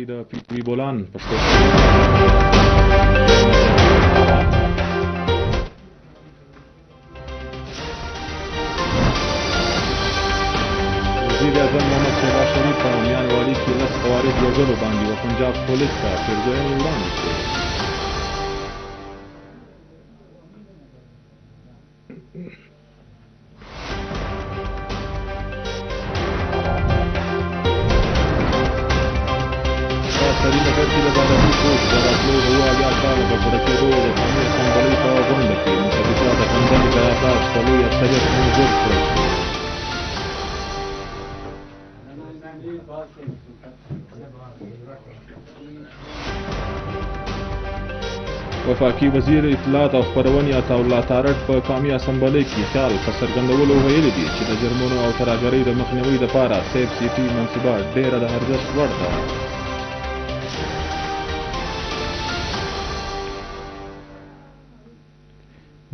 د پی ټي وي بولان پښتو وزیر اعظم محمد شهباز شریف په میان والي کې 10 خوارج وژلو باندې و پنجاب پولیس ته پیرزوینې وړاندې کړې. سرینگر کې د باراني فوج د راتلو 7 کاله په پوره کېدو د قومي اسمبلۍ په غونډه کې متفقه د غندنې قرارداد په لوی اکثریت منظور کړل شو. وفاقي وزیر اطلاعات او خپرونې عطاالله تارړ په قومي اسمبلۍ کې خیال په څرګندولو ویلي دي چې د جرمونو او ترهګرۍ د مخنیوي دپاره سیف سیټي منصوبه ډېره د ارزښت وړ ده.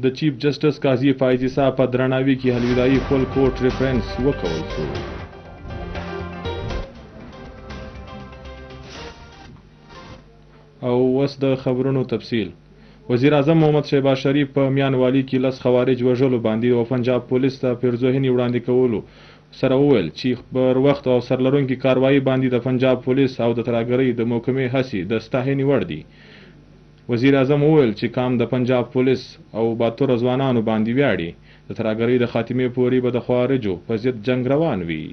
د چیف جسټس قاضي فایزي صاحب په درناوي کې الوداعي فل کورټ ریفرنس وکول شو. او اوس د خبرونو تفصیل. وزیر اعظم محمد شهباز شریف په میان والي کې 10 خوارج وژلو باندې او پنجاب پولیس ته پیرزوینې وړاندې کولو سره وویل چې پر وخت او سرلرونکي کاروایي باندې د پنجاب پولیس او د ترهګرۍ د محکمې هڅې د ستاینې وړ دي. وزیر اعظم وویل چې قام د پنجاب پولیس او باتوره ځوانانو باندې ویاړي. د ترهګرۍ د خاتمې پورې به د خوارجو په ضد جنګ روان وي.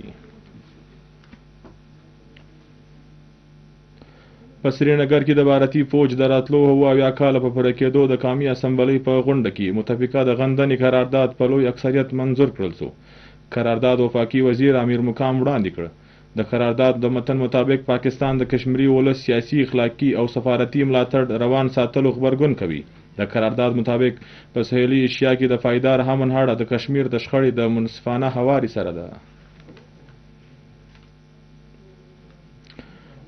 په سرینگر کې د بھارتي فوج د راتلو 7 کاله په پوره کېدو د قومي اسمبلۍ په غونډه کې متفقه د غندنې قرارداد په لوی اکثریت منظور کړل شو. قرارداد وفاقي وزیر امیر مقام وړاندې کړ. د قرارداد د متن مطابق پاکستان د کشمیری ولس سیاسي اخلاقي او سفارتي ملاتړ روان ساتلو غبرګون کوي. د قرارداد مطابق په سهیلي ایشیا کې د پایدار امن هړه د کشمیر د شخړې د منصفانه هواري سره ده.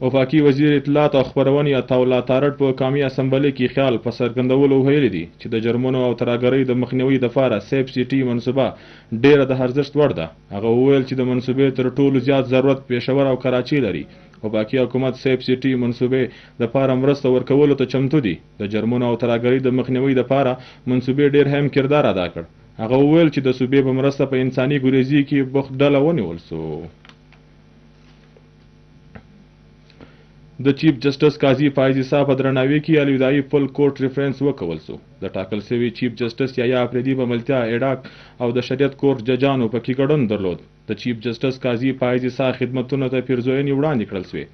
وفاقي وزیر اطلاعات او خپرونې عطاالله تارړ په قومي اسمبلۍ کې خیال په څرګندولو ویلي دي چې د جرمونو او ترهګرۍ د مخنیوي دپاره سیف سیټي منصوبه ډېره د ارزښت وړ ده. هغه وویل چې د منصوبې تر ټولو زیات ضرورت پېښور او کراچي لري. وفاقي حکومت سیف سیټي منصوبې دپاره مرسته ورکولو ته چمتو دي. د جرمونو او ترهګرۍ د مخنیوي دپاره منصوبې ډېر اهم کردار ادا کړ. هغه وویل چې د صوبې په مرسته په انساني ګریزي کې بوخت ډله ونیول سو. د چیف جسټس قاضي فایزي صاحب په درناوي کې الوداعي فل کورټ ریفرنس وکول شو. د ټاکل شوي چیف جسټس یا افریدي په ملتیا ایډاک او د شریعت کورټ ججانو پکې ګډون درلود. د چیف جسټس قاضي فایزي صاحب خدمتونو ته پیرزوینې وړاندې کړل شوې.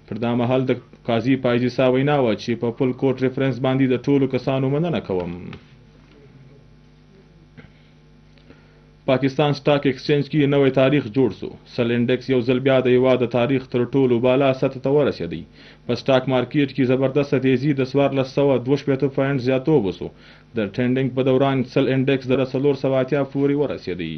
پر دا مهال د قاضي فایزي صاحب وینا وه چې په فل کورټ ریفرنس باندې د ټولو کسانو مننه کوم. پاکستان سټاک ایکسچینج کې نوی تاریخ جوړ شو. سل انډیکس یو ځل بیا د هیواد د تاریخ تر ټولو بالا سطح ته ورسېدی. په سټاک مارکیټ کې زبردسته تیزي د 1462 پوینټ زیاتوب وشو. د ټرینډینګ په دوران سل انډیکس د 480 پورې ورسېدی.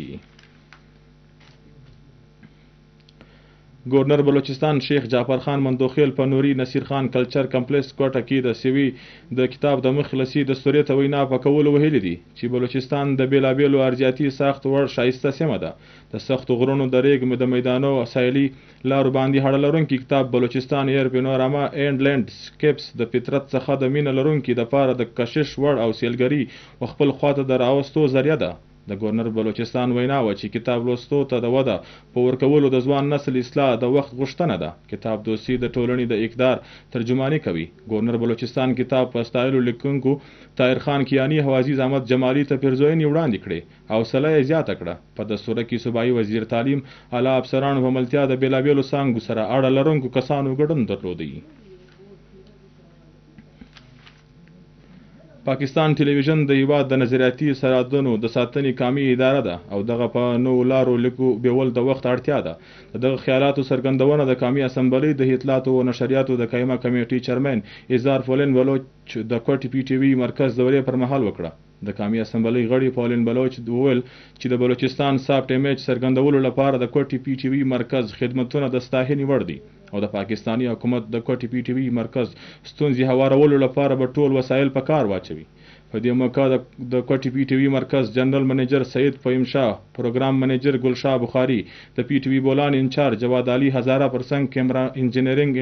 گورنر بلوچستان شیخ جعفر خان مندوخیل په نوري نصیر خان کلچر کمپلیکس کوټه کې د سوي د کتاب د مخلصي د سورې ته وینا په کولو ویلي دي چې بلوچستان د بیلابیلو ارضیاتي ساخت وړ شایسته سیمه ده. د سختو غرونو د ریګ د میدانو او ساحلي لارو باندې هړه لرونکي کتاب بلوچستان ایر پینوراما اینډ لینډ سکیپس د فطرت څخه د مینه لرونکي دپاره د کشش وړ او سیلګري خپل خواته د راوستو ذریعه ده. د گورنر بلوچستان وینا و چې کتاب لوستو ته د وده په ورکولو د ځوان نسل اصلاح د وخت غوښتنه ده. کتاب دوستي د ټولنې د اقدار ترجماني کوي. گورنر بلوچستان کتاب په ستایلو لیکونکو طاهر خان کیانی او عزیز احمد جمالي ته پیرزوینې وړاندې کړې. حوصله یې زیاته کړه. په دستوره کې صوبایي وزیر تعلیم اعلی افسرانو په ملتیا د بیلابیلو څانګو سره اړه لرونکو کسانو ګډون درلودی. پاکستان ټلویزیون د هیواد د نظریاتي سرحدونو د ساتنې قامي اداره ده او دغه په نوو لارو لیکو بیول د وخت اړتیا ده. دغه خیالاتو څرګندونه د قامي اسمبلۍ د اطلاعاتو او نشریاتو د قایمه کمیټې چیرمن اظهار فولن بلوچ د کوټي پی ټي وي مرکز دورې پر مهال وکړه. د قامي اسمبلۍ غړي فولن بلوچ وویل چې د بلوچستان سافټ ایمیج څرګندولو لپاره د کوټي پی ټي وي مرکز خدمتونه د ستاینې وړ دي او د پاکستاني حکومت د کوټي پی ټي وي مرکز ستونزې هوارولو لپاره به ټول وسایل په کار واچوي. په دې موقع د کوټي پی ټي وي مرکز جنرال منیجر سید فهیم شاه، پروګرام منیجر ګلشاه بخاري، د پی ټي وي بولان انچارج جواد علي هزاره پرسنګ، کیمرا انجینرینګ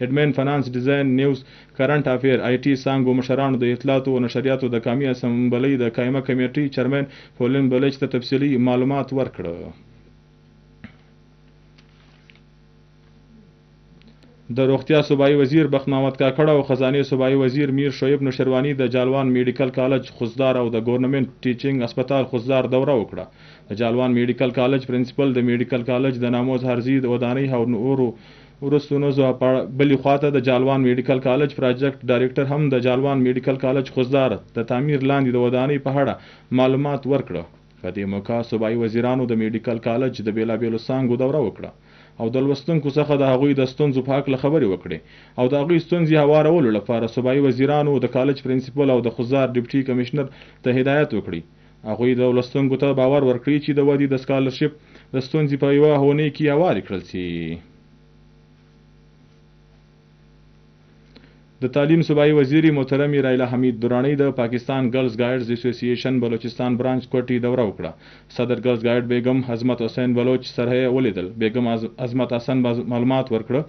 هډمن فینانس ډیزاین نیوز کرنٹ افیر آی ټي څانګو مشرانو د اطلاعاتو او نشریاتو د قومي اسمبلۍ د قایمه کمیټې چیرمن پولین بلچ ته تفصیلي معلومات ورکړه. د روغتیا صوبایي وزیر بخت محمد کاکړ او خزانه صوبایي وزیر میر شعیب نوشروانی د جالوان میډیکل کالج خوزدار او د ګورنمنت ټیچینګ هسپتال خوزدار دوره وکړه. د جالوان میډیکل کالج پرنسپل د میډیکل کالج د ناموز هرزي د ودانۍ او نورو ورستونو بلې خواته د جالوان میډیکل کالج پراجیکټ ډایرکټر هم د جالوان میډیکل کالج خوزدار د تعمیر لاندې د ودانۍ په اړه معلومات ورکړه. په دې موقع صوبایي وزیرانو د میډیکل کالج د بیلابیلو څانګو دوره وکړه او د لوستونکو څخه د هغوی د ستونزو په هکله خبرې وکړې او د هغوی ستونزې هوارولو لپاره صوبایي وزیرانو د کالج پرنسپل او د خوزدار ډیپټي کمشنر ته هدایت وکړي. هغوی د لوستونکو ته باور ورکړي چې د ودې د سکالرشپ د ستونزې په یوه اونۍ کې هوارې کړل شي. د تعلیم صوبایي وزیری محترم رایلا حمید درانی د پاکستان گرلز گایډز اسوسییشن بلوچستان برانچ کوټي دوره وکړه. صدر گرلز گایډ بیگم عظمت حسین بلوچ سره ولیدل. بیگم عظمت حسن معلومات ورکړه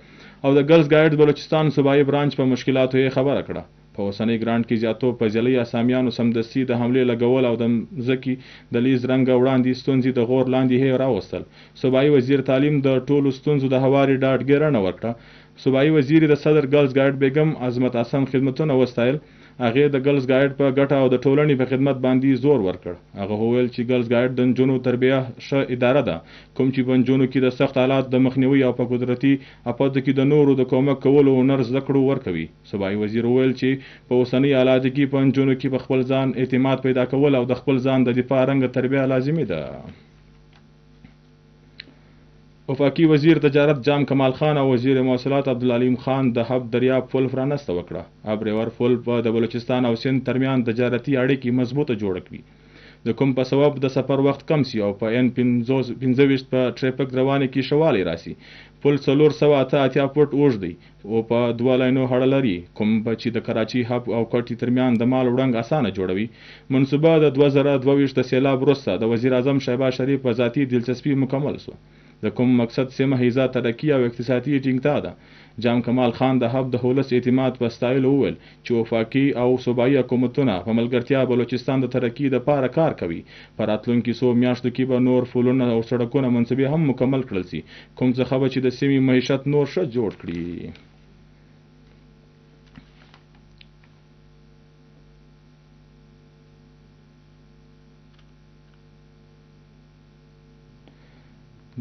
او د گرلز گایډز بلوچستان صوبایي برانچ په مشکلاتو یې خبره کړه. په اوسنۍ ګرانټ کې زیاتو په ځلې اسامیانو سمدستي د حملې لګول او د مځکې د لیز رنګ وړاندې ستونزې د غور لاندې هې راوستل. صوبایي وزیر تعلیم د ټولو ستونزو د هواري ډاډګیرنه ورکړه. صوبایي وزیر د صدر گرلز گایډ بیگم عظمت حسن خدمتونه وستایل. هغې د گرلز گایډ په ګټه او د ټولنې په خدمت باندې زور ورکړ. هغه وویل چې گرلز گایډ د نجونو تربیه ښه اداره ده کوم چې په نجونو کې د سخت حالات د مخنیوي او په قدرتي افاتو کې د نورو د کومک کولو هنر زده کړو ورکوي. صوبایي وزیر وویل چې په اوسنۍ حالاتو کې په نجونو کې په خپل ځان اعتماد پیدا کول او د خپل ځان د دفاع رنګ تربیه لازمي ده. وفاقي وزیر تجارت جام کمال خان او وزیر مواصلات عبدالعلیم خان د حب دریاب پل پرانسته وکړه. حب ریور پل په د بلوچستان او سند ترمیان تجارتي اړیکې مضبوطه جوړه کړي. د کوم په سبب د سفر وخت کم سي او په ان 15 په ټریفک رواني کې شوالی راسي. پل 488 فوټ اوږد دی او په 2 لاینو هړه لري کوم چې د کراچي حب او کوټي ترمیان د مال وړاندې اسانه جوړوي. منصوبه د 2022 د سیلاب وروسته د وزیر اعظم شهباز شریف په ذاتي دلچسپي مکمل شو. د کوم مقصد سیمه حیزه ترقی او اقتصادي ټینګتا ده. جام کمال خان د حب د هولس اعتماد په ستایلو وویل چې وفاقي او صوبایي حکومتونه په ملګرتیا بلوچستان د ترقی لپاره کار کوي. په راتلونکي څو میاشتو کې به نور پلونه او سړکونه منصوبې هم مکمل کړل شي کوم څخه به چې د سیمې معیشت نور ښه جوړ کړي.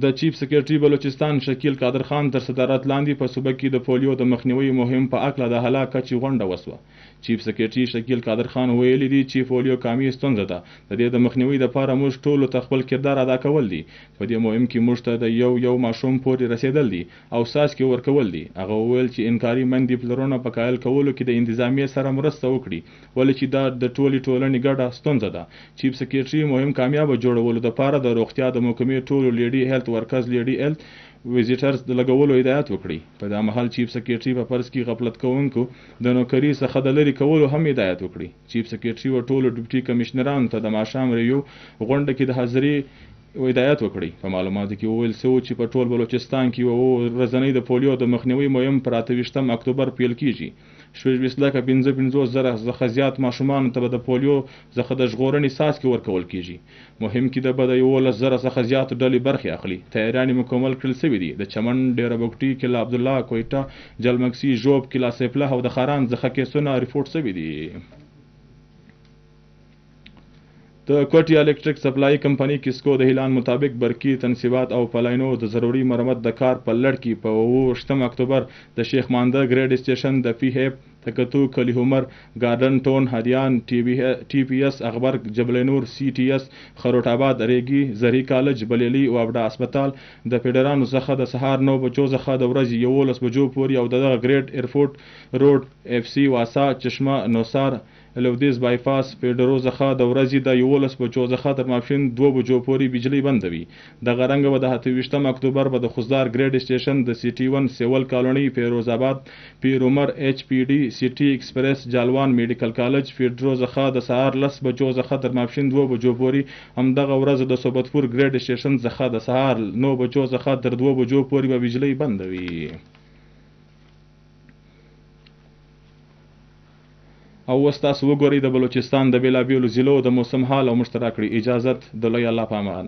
د چیف سیکریټري بلوچستان شکیل قادر خان تر صدارت لاندې په صوبه کې د پولیو د مخنیوي مهم په اکله د هلاک کچې غونډه وسوه. چیف سیکریټري شکیل قادر خان ویلي دي چې پولیو قامي ستونزه ده. د دې د مخنیوي لپاره موږ ټولو ته خپل کردار ادا کول دي. په دې مهم کې موږ ته د یو ماشوم پورې رسیدل دي او څاڅکي ورکول دي. هغه وویل چې انکاري مندي پلرونه په قایل کولو کې د انتظامیې سره مرسته وکړي ولې چې دا د ټولې ټولنې ګډه ستونزه ده. چیف سیکریټري مهم کامیاب جوړولو لپاره د روغتیا د محکمې ټولو لیډي هیلث ورکرز لیډي هیلث ویزیټرز د لګولو هدایت وکړي. په دا مهال چیف سیکریټري په فرض کې غفلت کوونکو د نوکري څخه د لرې کولو هم هدایت وکړي. چیف سیکریټري و ټولو ډیپټي کمشنرانو ته د ماښام ریو غونډه کې د حاضري هدایت وکړي. په معلوماتو کې وویل شوی چې په ټول بلوچستان کې ورځنی د پولیو د مخنیوي مهم پر 28 اکتوبر پیل کیږي. 25,55,000 څخه زیات ماشومان ته د پولیو څخه د ژغورنې څاڅکي ورکول کیږي. مهم کې د 11,000 څخه زیات ډلې برخې اخلي. تیاریانې مکمل کړل شوې دي. د چمن، ډیره بګټي، کلا عبدالله، کویټه، جلمکسي، ژوب، کلا سیف الله او د خاران څخه کیسونه ریپورټ شوي دي. د کوټي الکتریک سپلای کمپنی کیسکو د اعلان مطابق برقی تنصیبات او پلاینو د ضروري مرمت د کار په لړ کې په 28 اکتوبر د شیخ مانده ګریډ سټیشن د پی هیپ تکتو کلی همر گارډن ټون هدیان ټي پی اس اخبار جبل نور سی ټي اس خروټ آباد ریګي زری کالج بلیلی او ابدا هسپتال د فدرالو څخه د سهار 9 بجو څخه د ورځې 11 بجو پورې او د ګریډ ایرپورټ روډ اف سی واسا چشمه نوسار لودیز بایپاس پیډرو څخه د ورځې د 11 بجو څخه تر ماپښین 2 بجو پورې بجلی بندوي. د غرنګ و د 28 اکتوبر په د خوزدار ګریډ سټیشن د سیټي 1 سیول کالونی فیروز آباد پیر عمر ایچ پی ډی سیټي ایکسپریس جالوان میډیکل کالج فیډرو څخه د سهار 10 بجو څخه تر ماپښین 2 بجو پورې همدغه ورځ د صوبتپور ګریډ سټیشن څخه د سهار 9 بجو څخه تر 2 بجو پورې به بجلی بندوي. او اوس تاسو وګورئ د بلوچستان د بېلابېلو ضلعو د موسم حال او موږ ته راکړي اجازت د لوی الله په امان.